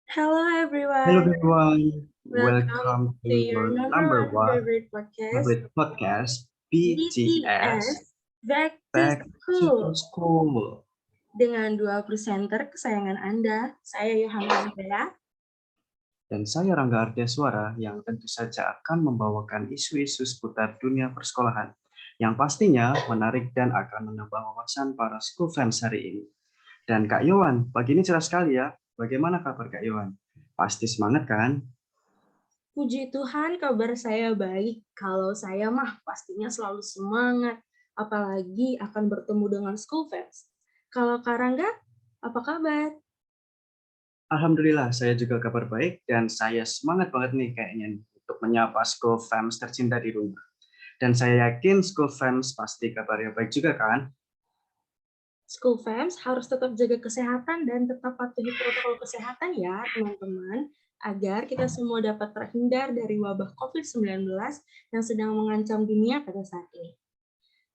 Hello Hello everyone, everyone, welcome welcome to to your your number number one one favorite podcast, favorite podcast, BTS, BTS Back to Back to School, School. dengan dua presenter kesayangan Anda, saya Yohana Andrea. Dan saya Rangga Ardeswara yang tentu saja akan membawakan isu-isu seputar dunia persekolahan yang pastinya menarik dan akan menambah wawasan para school fans hari ini. Dan Kak Yohan, pagi ini cerah sekali ya. Bagaimana kabar Kak Yohan? Pasti semangat kan? Puji Tuhan kabar saya baik, kalau saya mah pastinya selalu semangat, apalagi akan bertemu dengan school fans. Kalau Karangga, apa kabar? Alhamdulillah, saya juga kabar baik dan saya semangat banget nih kayaknya nih, untuk menyapa school fans tercinta di rumah. Dan saya yakin school fans pasti kabarnya baik juga kan? School fans harus tetap jaga kesehatan dan tetap patuhi protokol kesehatan ya, teman-teman, agar kita semua dapat terhindar dari wabah COVID-19 yang sedang mengancam dunia pada saat ini.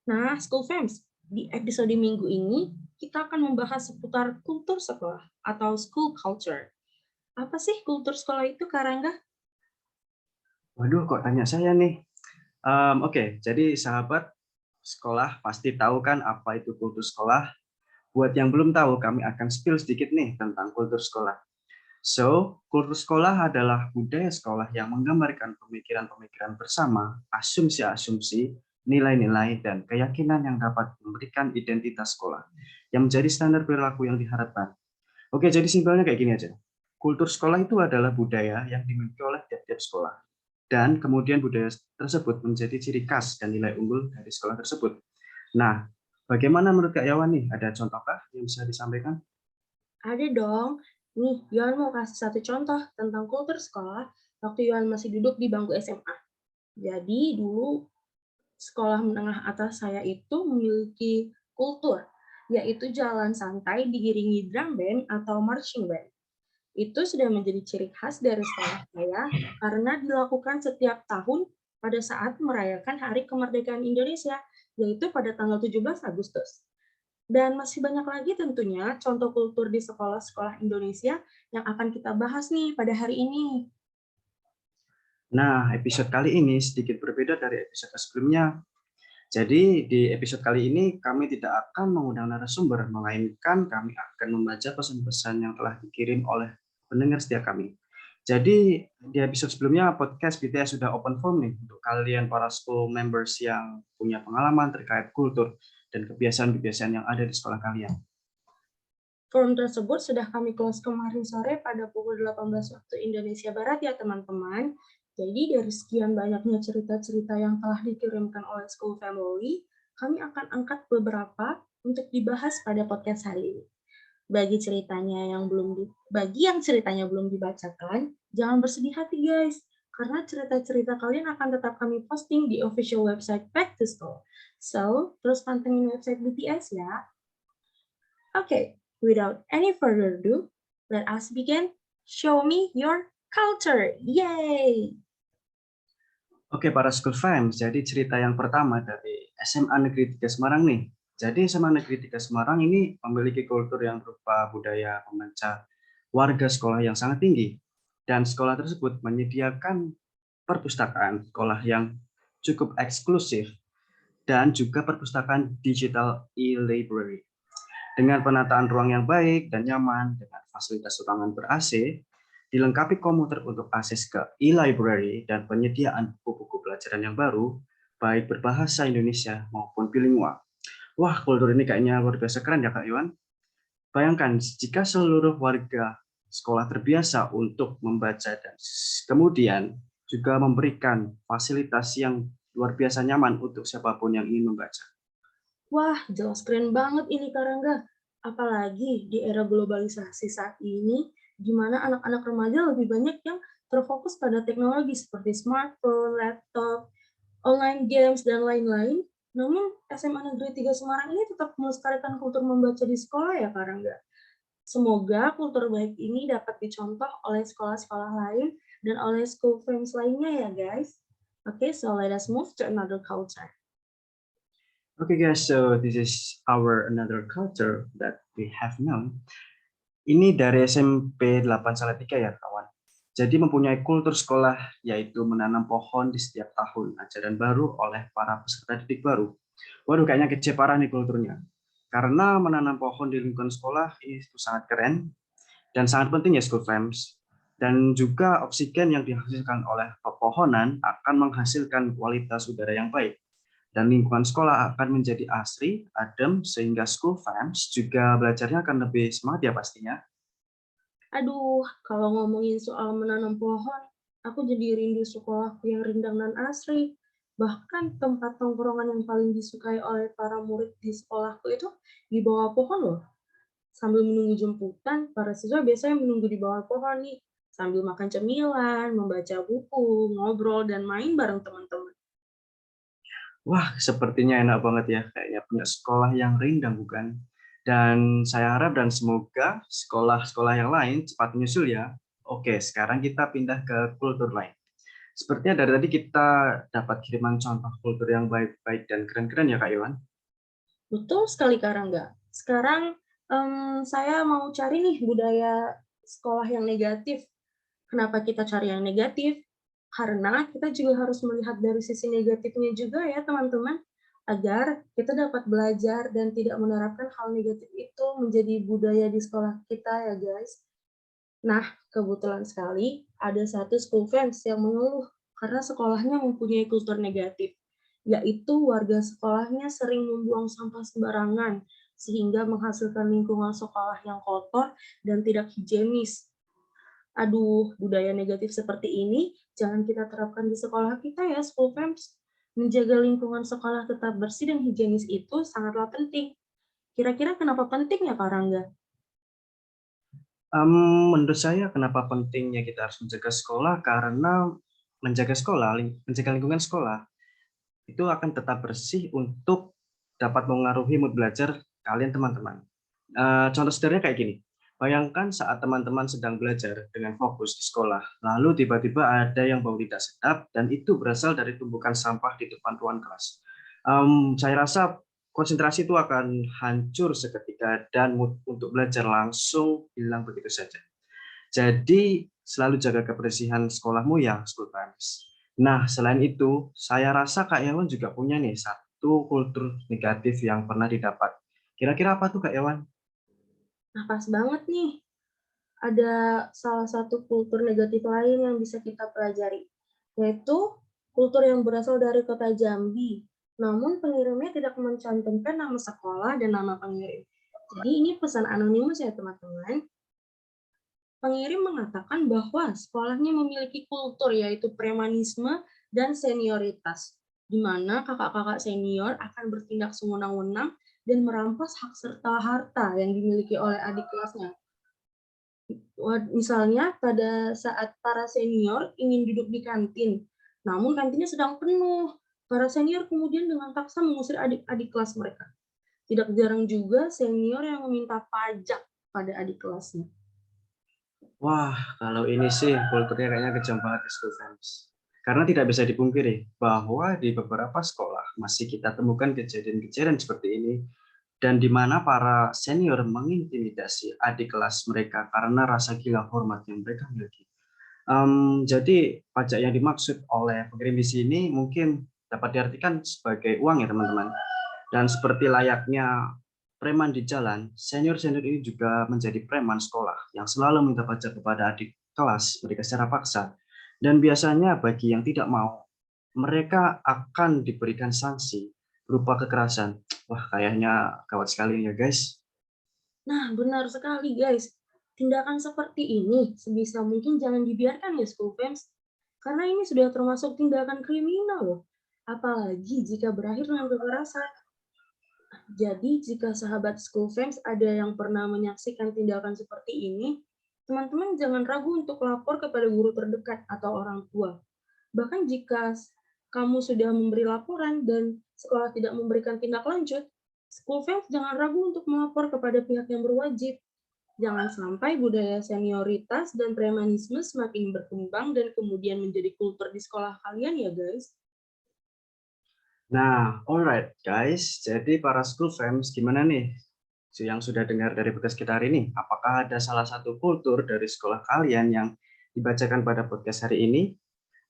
Nah, School fans, di episode minggu ini kita akan membahas seputar kultur sekolah atau school culture. Apa sih kultur sekolah itu, Karangga? Waduh, kok tanya saya nih? Oke, jadi sahabat sekolah pasti tahu kan apa itu kultur sekolah. Buat yang belum tahu, kami akan spill sedikit nih tentang kultur sekolah. So, kultur sekolah adalah budaya sekolah yang menggambarkan pemikiran-pemikiran bersama, asumsi-asumsi, nilai-nilai, dan keyakinan yang dapat memberikan identitas sekolah, yang menjadi standar perilaku yang diharapkan. Oke, jadi simpelnya kayak gini aja. Kultur sekolah itu adalah budaya yang dimiliki oleh tiap-tiap sekolah. Dan kemudian budaya tersebut menjadi ciri khas dan nilai unggul dari sekolah tersebut. Nah, bagaimana menurut Kak Yawan nih? Ada contohkah yang bisa disampaikan? Ada dong. Nih, Yohan mau kasih satu contoh tentang kultur sekolah waktu Yohan masih duduk di bangku SMA. Jadi dulu sekolah menengah atas saya itu memiliki kultur, yaitu jalan santai diiringi drum band atau marching band. Itu sudah menjadi ciri khas dari sekolah saya karena dilakukan setiap tahun pada saat merayakan Hari Kemerdekaan Indonesia, yaitu pada tanggal 17 Agustus. Dan masih banyak lagi tentunya contoh kultur di sekolah-sekolah Indonesia yang akan kita bahas nih pada hari ini. Nah, episode kali ini sedikit berbeda dari episode sebelumnya. Jadi, di episode kali ini kami tidak akan mengundang narasumber, melainkan kami akan membaca pesan-pesan yang telah dikirim oleh pendengar setia kami. Jadi, di episode sebelumnya podcast BTS sudah open form nih untuk kalian para school members yang punya pengalaman terkait kultur dan kebiasaan-kebiasaan yang ada di sekolah kalian. Forum tersebut sudah kami close kemarin sore pada pukul 18 waktu Indonesia Barat ya teman-teman. Jadi dari sekian banyaknya cerita-cerita yang telah dikirimkan oleh School Family, kami akan angkat beberapa untuk dibahas pada podcast hari ini. Bagi yang ceritanya belum dibacakan, jangan bersedih hati guys, karena cerita-cerita kalian akan tetap kami posting di official website Back to School. So, terus pantengin website BTS ya. Okay, without any further ado, let us begin. Show me your culture. Yay! Oke, para school fans, jadi cerita yang pertama dari SMA Negeri 3 Semarang nih. Jadi SMA Negeri 3 Semarang ini memiliki kultur yang berupa budaya membaca warga sekolah yang sangat tinggi. Dan sekolah tersebut menyediakan perpustakaan sekolah yang cukup eksklusif dan juga perpustakaan digital e-library. Dengan penataan ruang yang baik dan nyaman, dengan fasilitas ruangan ber-AC, dilengkapi komputer untuk akses ke e-library dan penyediaan buku-buku pelajaran yang baru, baik berbahasa Indonesia maupun bilingual. Wah, kultur ini kayaknya luar biasa keren ya Kak Iwan. Bayangkan jika seluruh warga sekolah terbiasa untuk membaca dan kemudian juga memberikan fasilitas yang luar biasa nyaman untuk siapapun yang ingin membaca. Wah, jelas keren banget ini Karangga. Apalagi di era globalisasi saat ini, di mana anak-anak remaja lebih banyak yang terfokus pada teknologi seperti smartphone, laptop, online games, dan lain-lain. Namun, SMA Negeri 3 Semarang ini tetap melestarikan kultur membaca di sekolah ya, Karangga. Semoga kultur baik ini dapat dicontoh oleh sekolah-sekolah lain dan oleh school friends lainnya ya, guys. Okay, so let us move to another culture. Okay guys, so this is our another culture that we have known. Ini dari SMP 8 Salatiga ya, kawan. Jadi mempunyai kultur sekolah, yaitu menanam pohon di setiap tahun ajaran baru oleh para peserta didik baru. Waduh, kayaknya kece parah nih kulturnya. Karena menanam pohon di lingkungan sekolah itu sangat keren dan sangat penting ya school friends. Dan juga oksigen yang dihasilkan oleh pepohonan akan menghasilkan kualitas udara yang baik. Dan lingkungan sekolah akan menjadi asri, adem, sehingga school friends juga belajarnya akan lebih semangat ya pastinya. Aduh, kalau ngomongin soal menanam pohon, aku jadi rindu sekolahku yang rindang dan asri. Bahkan tempat tongkrongan yang paling disukai oleh para murid di sekolahku itu di bawah pohon loh. Sambil menunggu jemputan, para siswa biasanya menunggu di bawah pohon nih, sambil makan cemilan, membaca buku, ngobrol, dan main bareng teman-teman. Wah, sepertinya enak banget ya, kayaknya punya sekolah yang rindang bukan? Dan saya harap dan semoga sekolah-sekolah yang lain cepat menyusul ya. Oke, sekarang kita pindah ke kultur lain. Sepertinya dari tadi kita dapat kiriman contoh kultur yang baik-baik dan keren-keren ya Kak Iwan. Betul sekali Kak Rangga. Sekarang saya mau cari nih budaya sekolah yang negatif. Kenapa kita cari yang negatif? Karena kita juga harus melihat dari sisi negatifnya juga ya teman-teman, agar kita dapat belajar dan tidak menerapkan hal negatif itu menjadi budaya di sekolah kita ya guys. Nah, kebetulan sekali ada satu school friends yang mengeluh karena sekolahnya mempunyai kultur negatif, yaitu warga sekolahnya sering membuang sampah sembarangan, sehingga menghasilkan lingkungan sekolah yang kotor dan tidak higienis. Aduh, budaya negatif seperti ini jangan kita terapkan di sekolah kita ya, school friends. Menjaga lingkungan sekolah tetap bersih dan higienis itu sangatlah penting. Kira-kira kenapa penting ya, Kak Rangga? Menurut saya kenapa pentingnya kita harus menjaga sekolah karena menjaga lingkungan sekolah itu akan tetap bersih untuk dapat mengaruhi mood belajar kalian teman-teman. Contoh sederhana kayak gini, bayangkan saat teman-teman sedang belajar dengan fokus di sekolah, lalu tiba-tiba ada yang bau tidak sedap dan itu berasal dari tumpukan sampah di depan ruang kelas. Saya rasa konsentrasi itu akan hancur seketika dan mood untuk belajar langsung hilang begitu saja. Jadi selalu jaga kebersihan sekolahmu ya, school friends. Nah, selain itu, saya rasa Kak Yawan juga punya nih satu kultur negatif yang pernah didapat. Kira-kira apa tuh Kak Yawan? Nah, pas banget nih. Ada salah satu kultur negatif lain yang bisa kita pelajari, yaitu kultur yang berasal dari kota Jambi. Namun pengirimnya tidak mencantumkan nama sekolah dan nama pengirim. Jadi ini pesan anonimus ya teman-teman. Pengirim mengatakan bahwa sekolahnya memiliki kultur yaitu premanisme dan senioritas, di mana kakak-kakak senior akan bertindak sewenang-wenang dan merampas hak serta harta yang dimiliki oleh adik kelasnya. Misalnya pada saat para senior ingin duduk di kantin, namun kantinnya sedang penuh. Para senior kemudian dengan paksa mengusir adik-adik kelas mereka. Tidak jarang juga senior yang meminta pajak pada adik kelasnya. Wah, kalau ini sih kulturnya kayaknya kejam banget ya, school friends. Karena tidak bisa dipungkiri bahwa di beberapa sekolah masih kita temukan kejadian-kejadian seperti ini dan di mana para senior mengintimidasi adik kelas mereka karena rasa gila hormat yang mereka miliki. Jadi pajak yang dimaksud oleh pengirim di sini mungkin dapat diartikan sebagai uang ya teman-teman. Dan seperti layaknya preman di jalan, senior-senior ini juga menjadi preman sekolah yang selalu minta pajak kepada adik kelas mereka secara paksa. Dan biasanya bagi yang tidak mau, mereka akan diberikan sanksi berupa kekerasan. Wah, kayaknya gawat sekali ya guys. Nah, benar sekali guys. Tindakan seperti ini sebisa mungkin jangan dibiarkan ya school fans. Karena ini sudah termasuk tindakan kriminal loh. Apalagi jika berakhir dengan kekerasan. Jadi, jika sahabat school friends ada yang pernah menyaksikan tindakan seperti ini, teman-teman jangan ragu untuk lapor kepada guru terdekat atau orang tua. Bahkan jika kamu sudah memberi laporan dan sekolah tidak memberikan tindak lanjut, school friends jangan ragu untuk melapor kepada pihak yang berwajib. Jangan sampai budaya senioritas dan premanisme semakin berkembang dan kemudian menjadi kultur di sekolah kalian ya guys. Nah, alright guys, jadi para school friends gimana nih? yang sudah dengar dari podcast kita hari ini. Apakah ada salah satu kultur dari sekolah kalian yang dibacakan pada podcast hari ini?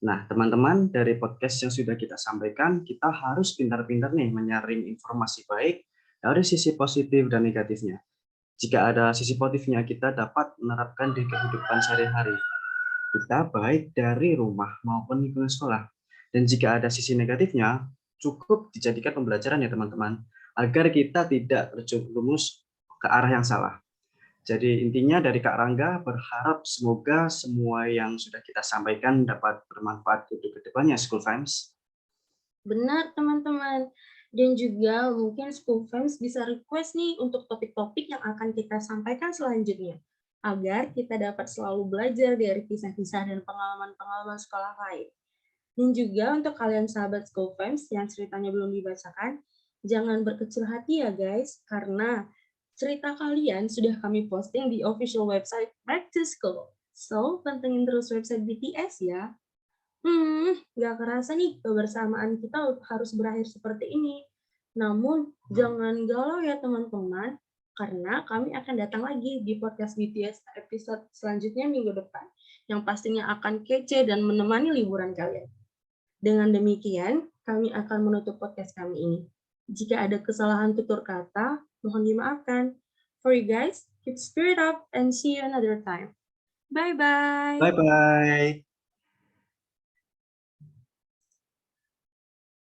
Nah, teman-teman, dari podcast yang sudah kita sampaikan, kita harus pintar-pintar nih menyaring informasi baik dari sisi positif dan negatifnya. Jika ada sisi positifnya, kita dapat menerapkan di kehidupan sehari-hari kita baik dari rumah maupun lingkungan sekolah. Dan jika ada sisi negatifnya, cukup dijadikan pembelajaran ya teman-teman, agar kita tidak terjerumus ke arah yang salah. Jadi intinya dari Kak Rangga berharap semoga semua yang sudah kita sampaikan dapat bermanfaat untuk kedepannya School Fams. Benar, teman-teman. Dan juga mungkin School Friends bisa request nih untuk topik-topik yang akan kita sampaikan selanjutnya, agar kita dapat selalu belajar dari kisah-kisah dan pengalaman-pengalaman sekolah lain. Dan juga untuk kalian sahabat School Friends yang ceritanya belum dibacakan, jangan berkecil hati ya guys, karena cerita kalian sudah kami posting di official website Back to School. So, pantengin terus website BTS ya. Nggak kerasa nih kebersamaan kita harus berakhir seperti ini. Namun, jangan galau ya teman-teman, karena kami akan datang lagi di podcast BTS episode selanjutnya minggu depan, yang pastinya akan kece dan menemani liburan kalian. Dengan demikian, kami akan menutup podcast kami ini. Jika ada kesalahan tutur kata, mohon dimaafkan. For you guys, keep spirit up and see you another time. Bye-bye. Bye-bye.